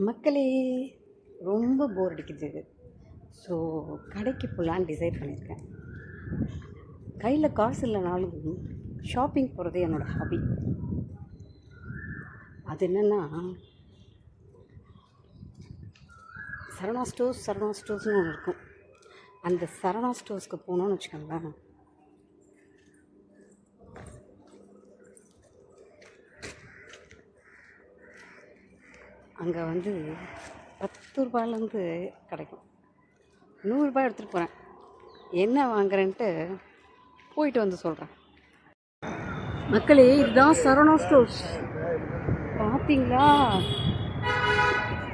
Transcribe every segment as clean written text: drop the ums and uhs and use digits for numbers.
மக்களே, ரொம்ப போர் அடிக்குது. ஸோ கடைக்கு போகலான்னு டிசைட் பண்ணியிருக்கேன். கையில் காசு இல்லைனாலும் ஷாப்பிங் போகிறது என்னோடய ஹாபி. அது என்னென்னா, சரவணா ஸ்டோர்ஸ்னு ஒன்று இருக்கும். அந்த சரவணா ஸ்டோர்ஸ்க்கு போனோன்னு வச்சுக்கோங்களேன், அங்கே வந்து 10 ரூபாயிலேருந்து கிடைக்கும். 100 ரூபாய் எடுத்துகிட்டு போகிறேன். என்ன வாங்குறேன்ட்டு போயிட்டு வந்து சொல்கிறேன். மக்களே, இதுதான் சரவணா ஸ்டோர்ஸ். பார்த்தீங்களா?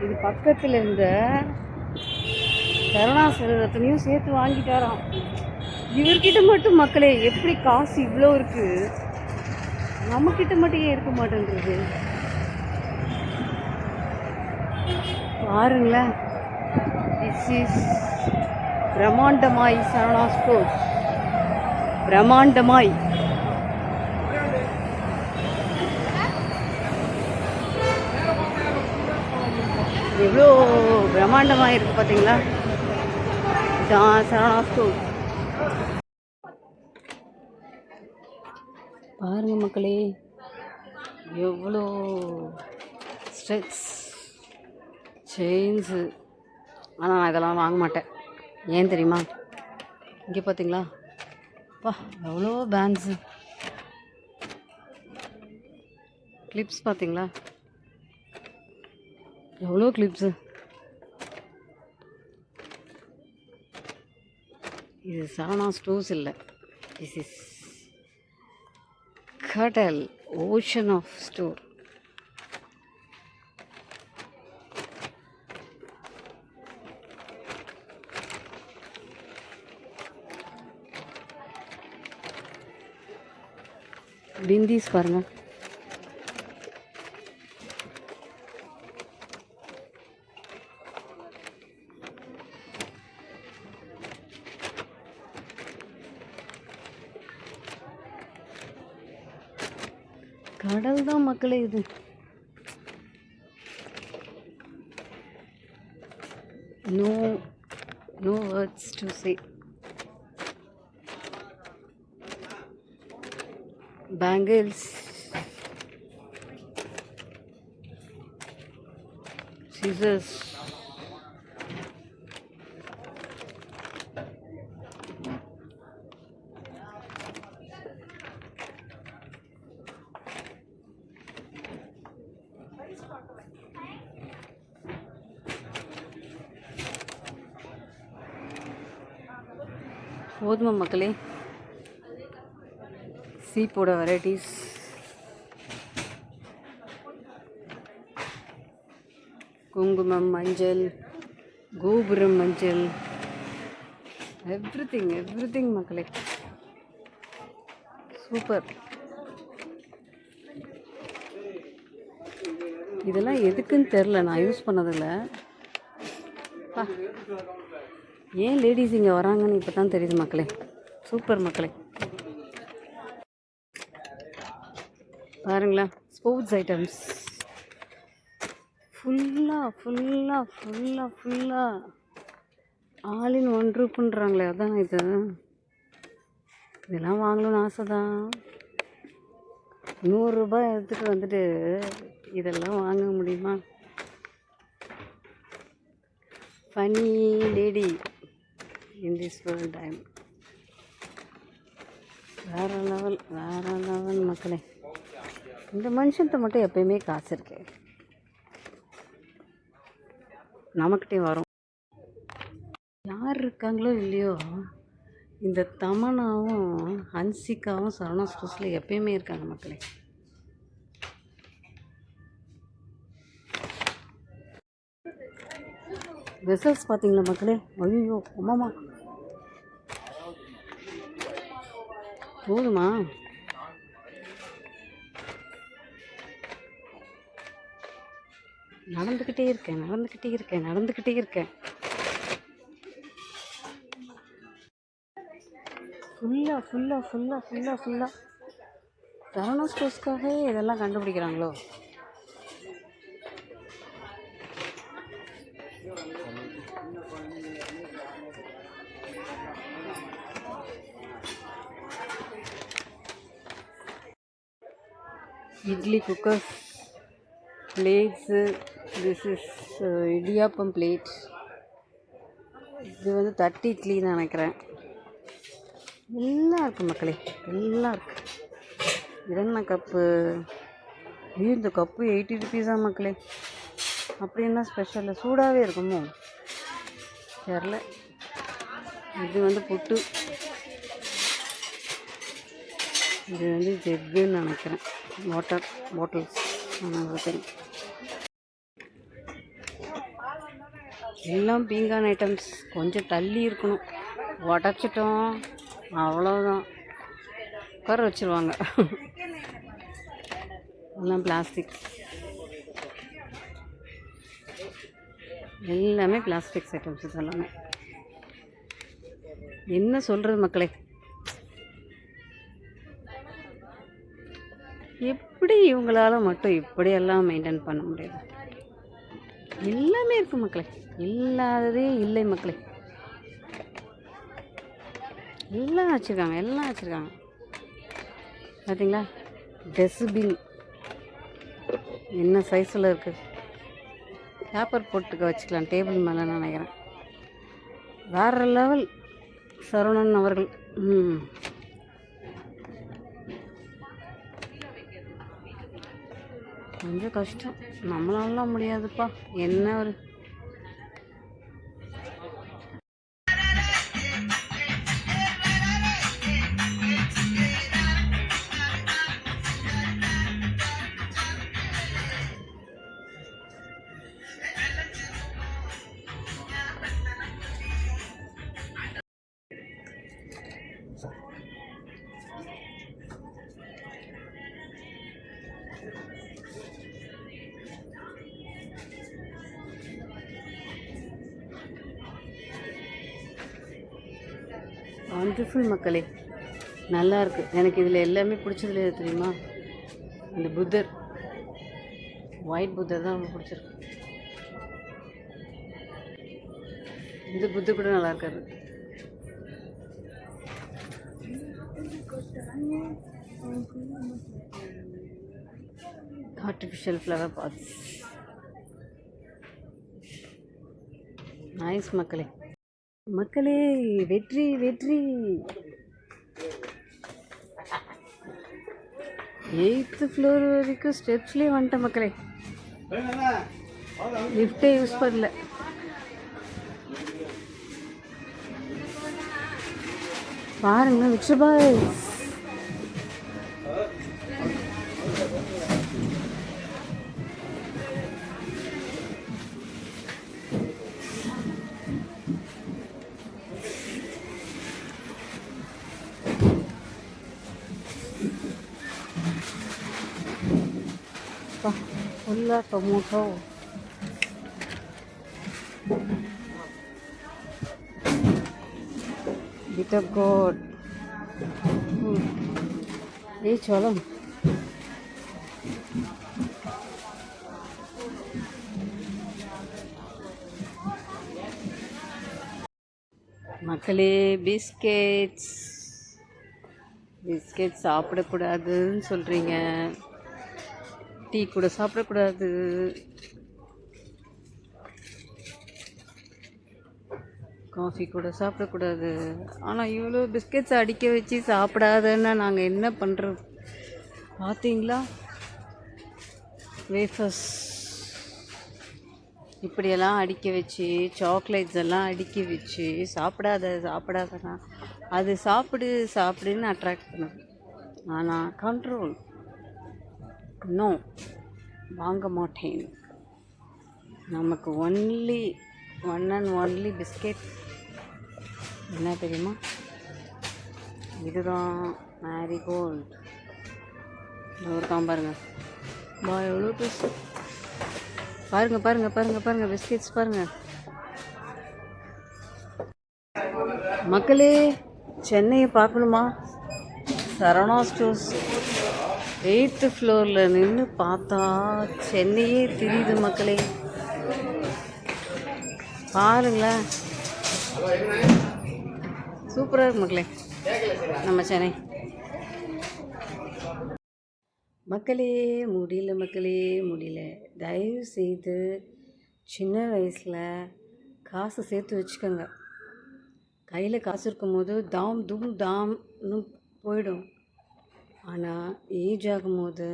இது பக்கத்தில் இருந்த சரவணா செல்வத்தையும் சேர்த்து வாங்கிட்டாராம். இவர்கிட்ட மட்டும் மக்களே எப்படி காசு இவ்வளோ இருக்குது, நம்மக்கிட்ட மட்டும் ஏன் இருக்க மாட்டேன்றது பாருங்களேன். திஸ் இஸ் பிரம்மாண்டமாய் சரவணா ஸ்டோர்ஸ். பிரம்மாண்டமாய் எவ்வளோ பிரம்மாண்டமாக இருக்குது பார்த்தீங்களா? இதான் சரவணா ஸ்டோர்ஸ். பாருங்கள் மக்களே, எவ்வளோ ஸ்ட்ரெட்ஸ் செயின்ஸு. ஆனால் நான் இதெல்லாம் வாங்க மாட்டேன். ஏன் தெரியுமா? இங்கே பார்த்தீங்களா? எவ்வளோ பேண்ட்ஸு, கிளிப்ஸ் பார்த்தீங்களா? எவ்வளோ கிளிப்ஸு. இது சரவணா ஸ்டோர்ஸ் இல்லை, திஸ் இஸ் கடல் ஓஷன் ஆஃப் ஸ்டோர். பிந்திஸ் பாருங்க. கடல் தான் மக்களே இது. No words to say. Bangles, scissors, போதுமா மக்களே? சீப்போட வெரைட்டிஸ், குங்குமம், மஞ்சள், கோபுரம் மஞ்சள், எவ்ரிதிங் மக்களே, சூப்பர். இதெல்லாம் எதுக்குன்னு தெரில, நான் யூஸ் பண்ணதில்லை. ஏன் லேடிஸ் இங்கே வராங்கன்னு இப்போ தான் தெரியுது மக்களே. சூப்பர் மக்களே. பாருங்களா, ஸ்போர்ட்ஸ் ஐட்டம்ஸ் ஃபுல்லாக ஆல் இன் ஒன் ரூப்புன்றாங்களே, அதான் இது. இதெல்லாம் வாங்கணும்னு ஆசை தான். 100 ரூபாய் எடுத்துகிட்டு வந்துட்டு இதெல்லாம் வாங்க முடியுமா? Funny lady in this world. Time வேறு லெவல் மக்களே. இந்த மனுஷன்கிட்ட மட்டும் எப்பயுமே காசு இருக்கு, நமக்கிட்டே வரும். யார் இருக்காங்களோ இல்லையோ, இந்த தமனாவும் ஹன்சிகாவும் சரவணா ஸ்டோர்ஸில் எப்பயுமே இருக்காங்க மக்களே. வெசல்ஸ் பார்த்தீங்களா மக்களே? ஐயோ அம்மாமா, போதுமா? நடந்துக்கிட்டே இருக்கேன். ஃபுல்லாக சரவணா ஸ்டோர்ஸ்க்காகவே இதெல்லாம் கண்டுபிடிக்கிறாங்களோ? Idli cookers, plates. This is idiyappam plate. இது வந்து தட்டு இட்லின்னு நினைக்கிறேன். எல்லாம் இருக்குது மக்களே, எல்லாம் இருக்குது. என்ன கப்பு? இந்த கப்பு 80 ருபீஸா மக்களே? அப்படி என்ன ஸ்பெஷல்? சூடாகவே இருக்குமோ தெரில. இது வந்து புட்டு. இது வந்து ஜெக்குன்னு நினைக்கிறேன். வாட்டர் பாட்டில்ஸ் தெரியும். எல்லாம் பீங்கான் ஐட்டம்ஸ். கொஞ்சம் தள்ளி இருக்கணும். உடச்சிட்டோம் அவ்வளோதான், உட்கார வச்சுருவாங்க. எல்லாம் பிளாஸ்டிக், எல்லாமே பிளாஸ்டிக்ஸ் ஐட்டம்ஸ் எல்லாமே. என்ன சொல்கிறது மக்களே, எப்படி இவங்களால மட்டும் இப்படியெல்லாம் மெயின்டைன் பண்ண முடியாது? எல்லாமே இருக்குது மக்களே, இல்லாததே இல்லை மக்களே. எல்லாம் வச்சுருக்காங்க, எல்லாம் வச்சுருக்காங்க. பார்த்தீங்களா? டஸ்ட்பின் என்ன சைஸில் இருக்குது. பேப்பர் போட்டுக்க வச்சுக்கலாம் டேபிள் மேலே நினைக்கிறேன். வேறு லெவல் சரவணன் அவர்கள். கொஞ்சம் கஷ்டம், நம்மளாலாம் முடியாதுப்பா. என்ன ஒரு வண்டர்ஃபுல் மக்களே, நல்லா இருக்குது. எனக்கு இதில் எல்லாமே பிடிச்சதுல தெரியுமா? இந்த புத்தர், ஒயிட் புத்தர் தான் ரொம்ப பிடிச்சிருக்கு. இந்த புத்தர் கூட நல்லா இருக்காது. ஆர்டிஃபிஷியல் ஃப்ளவர் பாட்ஸ், நைஸ் மக்களே. மக்களே, வெற்றி வெற்றி. 8th ஃப்ளோர் வரைக்கும் ஸ்டெப்ஸ்லேயே வந்துட்டேன் மக்களே. லிஃப்டே யூஸ் பண்ணல. பாருங்க விக்ஷபாய், ஃபுல்லாக டொமேட்டோ. bitter gourd. চলো மக்களே, பிஸ்கெட்ஸ் சாப்பிடக்கூடாதுன்னு சொல்கிறீங்க. டீ கூட சாப்பிடக்கூடாது. காஃபி கூட சாப்பிடக்கூடாது. ஆனால் இவ்வளோ பிஸ்கெட்ஸ் அடிக்க வச்சு சாப்பிடாதன்னா நாங்கள் என்ன பண்ணுறது? பார்த்தீங்களா? வேஃபர்ஸ் இப்படியெல்லாம் அடிக்க வச்சு, சாக்லேட்ஸ் எல்லாம் அடிக்க வச்சு சாப்பிடாதன்னா அது சாப்பிடுன்னு அட்ராக்ட் பண்ணுது. ஆனால் கண்ட்ரோல் நோ, வாங்க மாட்டேன். நமக்கு ஒன்லி பிஸ்கெட். என்ன தெரியுமா? இதுதான் மேரிகோல்டு. இருக்கான் பாருங்கள். எவ்வளோ பெருசு பாருங்கள். பிஸ்கெட்ஸ் பாருங்கள் மக்களே. சென்னையை பார்க்கணுமா? சரவணா ஸ்டோர்ஸ் 8th ஃப்ளோரில் நின்று பார்த்தா சென்னையே தெரியுது மக்களே. பாருங்களேன், சூப்பராக இருக்கு மக்களே நம்ம சென்னை. மக்களே முடியல, மக்களே முடியல. தயவு செய்து சின்ன வயசில் காசு சேர்த்து வச்சுக்கோங்க. கையில் காசு இருக்கும்போது தாம் தும் தாம்னு போயிடும். ஆனால் ஏஜ் ஆகும்போது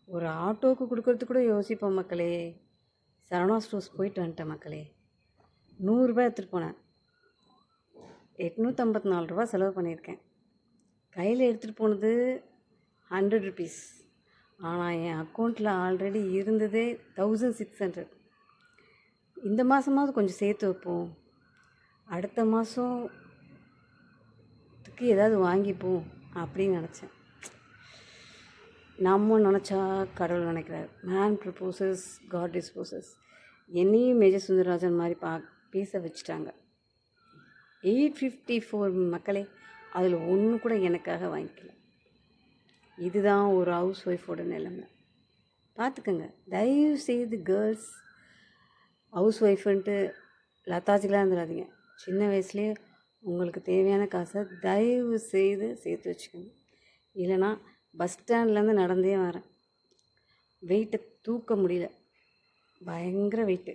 ஒரு ஆட்டோவுக்கு கொடுக்கறதுக்கு கூட யோசிப்போம் மக்களே. சரவணா ஸ்டோர்ஸ் போயிட்டு வந்துட்டேன் மக்களே. 100 ரூபாய் எடுத்துகிட்டு போனேன். 854 ரூபா செலவு பண்ணியிருக்கேன். கையில் எடுத்துகிட்டு போனது 100 ருபீஸ். ஆனால் என் அக்கௌண்ட்டில் ஆல்ரெடி இருந்ததே 1600. இந்த மாதமாவது கொஞ்சம் சேர்த்து வைப்போம், அடுத்த மாதத்துக்கு ஏதாவது வாங்கிப்போம் அப்படின்னு நினச்சேன். நம்ம நினச்சா கடவுள் நினைக்கிறார். Man proposes, God disposes. என்னையும் மேஜர் சுந்தரராஜன் மாதிரி பேச வச்சுட்டாங்க. 854 மக்களே, அதில் ஒன்று கூட எனக்காக வாங்கிக்கல. இதுதான் ஒரு ஹவுஸ் ஒய்ஃபோட நிலைமை. பார்த்துக்கோங்க. தயவு செய்து கேர்ள்ஸ் ஹவுஸ் ஒய்ஃபுன்ட்டு லத்தாச்சிலாம் இருந்துடாதீங்க. சின்ன வயசுலேயே உங்களுக்கு தேவையான காசை தயவு செய்து சேர்த்து வச்சுக்கோங்க. இல்லைனா பஸ் ஸ்டாண்ட்லேருந்து நடந்தே வரேன், வெயிட்டை தூக்க முடியல, பயங்கர வெயிட்டு.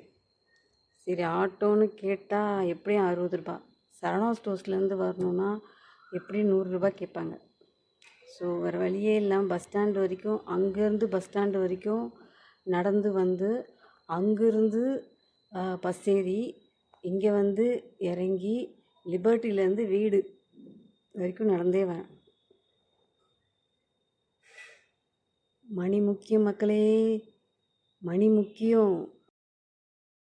சரி ஆட்டோன்னு கேட்டால் எப்படியும் 60 ரூபா. சரவணா ஸ்டோர்ஸ்லேருந்து வரணுன்னா எப்படியும் 100 ரூபா கேட்பாங்க. ஸோ வேறு வழியே இல்லாமல் பஸ் ஸ்டாண்டு வரைக்கும், அங்கேருந்து பஸ் ஸ்டாண்டு வரைக்கும் நடந்து வந்து, அங்கேருந்து பஸ் ஏறி இங்கே வந்து இறங்கி லிபர்ட்டிலேருந்து வீடு வரைக்கும் நடந்தே வரேன். மணி முக்கியம் மக்களே, மணி முக்கியம்.